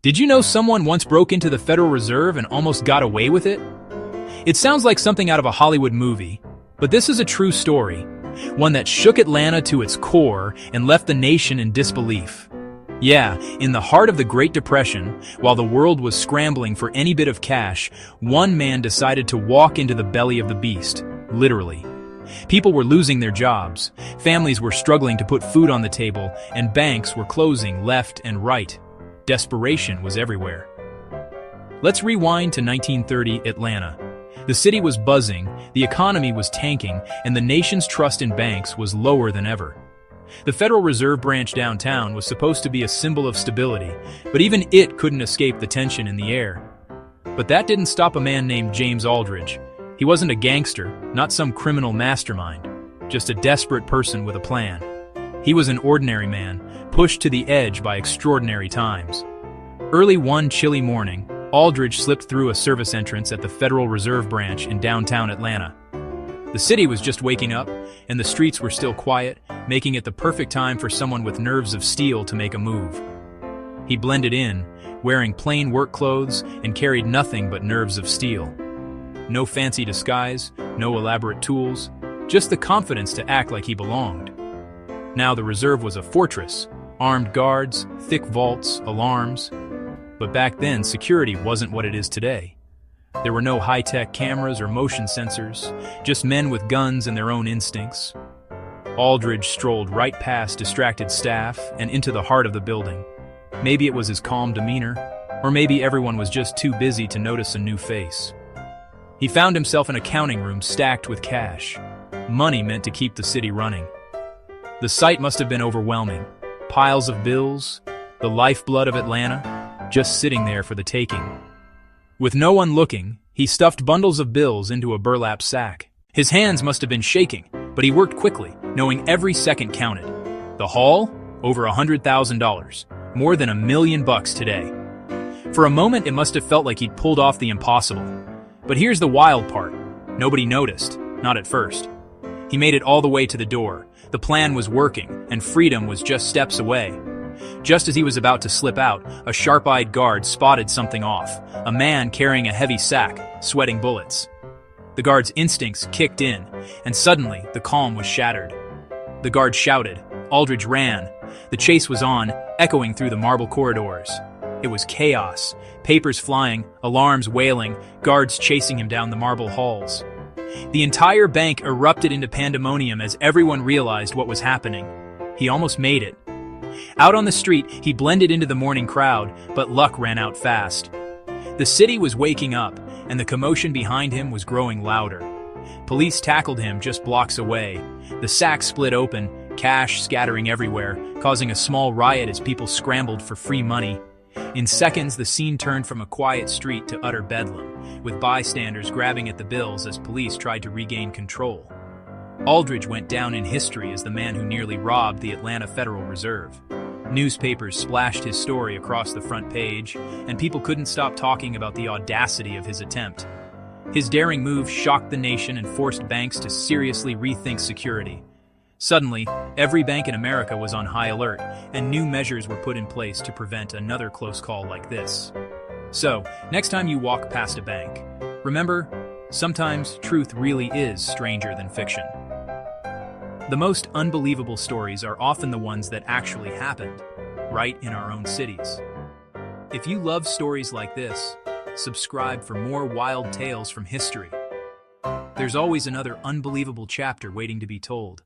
Did you know someone once broke into the Federal Reserve and almost got away with it? It sounds like something out of a Hollywood movie, but this is a true story, one that shook Atlanta to its core and left the nation in disbelief. Yeah, in the heart of the Great Depression, while the world was scrambling for any bit of cash, one man decided to walk into the belly of the beast, literally. People were losing their jobs, families were struggling to put food on the table, and banks were closing left and right. Desperation was everywhere. Let's rewind to 1930 Atlanta. The city was buzzing, the economy was tanking, and the nation's trust in banks was lower than ever. The Federal Reserve branch downtown was supposed to be a symbol of stability, but even it couldn't escape the tension in the air. But that didn't stop a man named James Aldridge. He wasn't a gangster, not some criminal mastermind, just a desperate person with a plan. He was an ordinary man, pushed to the edge by extraordinary times. Early one chilly morning, Aldridge slipped through a service entrance at the Federal Reserve branch in downtown Atlanta. The city was just waking up, and the streets were still quiet, making it the perfect time for someone with nerves of steel to make a move. He blended in, wearing plain work clothes, and carried nothing but nerves of steel. No fancy disguise, no elaborate tools, just the confidence to act like he belonged. Now the reserve was a fortress, armed guards, thick vaults, alarms. But back then, security wasn't what it is today. There were no high-tech cameras or motion sensors, just men with guns and their own instincts. Aldridge strolled right past distracted staff and into the heart of the building. Maybe it was his calm demeanor, or maybe everyone was just too busy to notice a new face. He found himself in a counting room stacked with cash, money meant to keep the city running. The sight must have been overwhelming. Piles of bills, the lifeblood of Atlanta, just sitting there for the taking. With no one looking, he stuffed bundles of bills into a burlap sack. His hands must have been shaking, but he worked quickly, knowing every second counted. The haul? Over $100,000, more than $1 million today. For a moment, it must have felt like he'd pulled off the impossible. But here's the wild part. Nobody noticed, not at first. He made it all the way to the door. The plan was working, and freedom was just steps away. Just as he was about to slip out, a sharp-eyed guard spotted something off. A man carrying a heavy sack, sweating bullets. The guard's instincts kicked in, and suddenly the calm was shattered. The guard shouted. Aldridge ran. The chase was on, echoing through the marble corridors. It was chaos. Papers flying, alarms wailing, guards chasing him down the marble halls. The entire bank erupted into pandemonium as everyone realized what was happening. He almost made it. Out on the street, he blended into the morning crowd, but luck ran out fast. The city was waking up, and the commotion behind him was growing louder. Police tackled him just blocks away. The sack split open, cash scattering everywhere, causing a small riot as people scrambled for free money. In seconds, the scene turned from a quiet street to utter bedlam, with bystanders grabbing at the bills as police tried to regain control. Aldridge went down in history as the man who nearly robbed the Atlanta Federal Reserve. Newspapers splashed his story across the front page, and people couldn't stop talking about the audacity of his attempt. His daring move shocked the nation and forced banks to seriously rethink security. Suddenly, every bank in America was on high alert, and new measures were put in place to prevent another close call like this. So, next time you walk past a bank, remember, sometimes truth really is stranger than fiction. The most unbelievable stories are often the ones that actually happened, right in our own cities. If you love stories like this, subscribe for more wild tales from history. There's always another unbelievable chapter waiting to be told.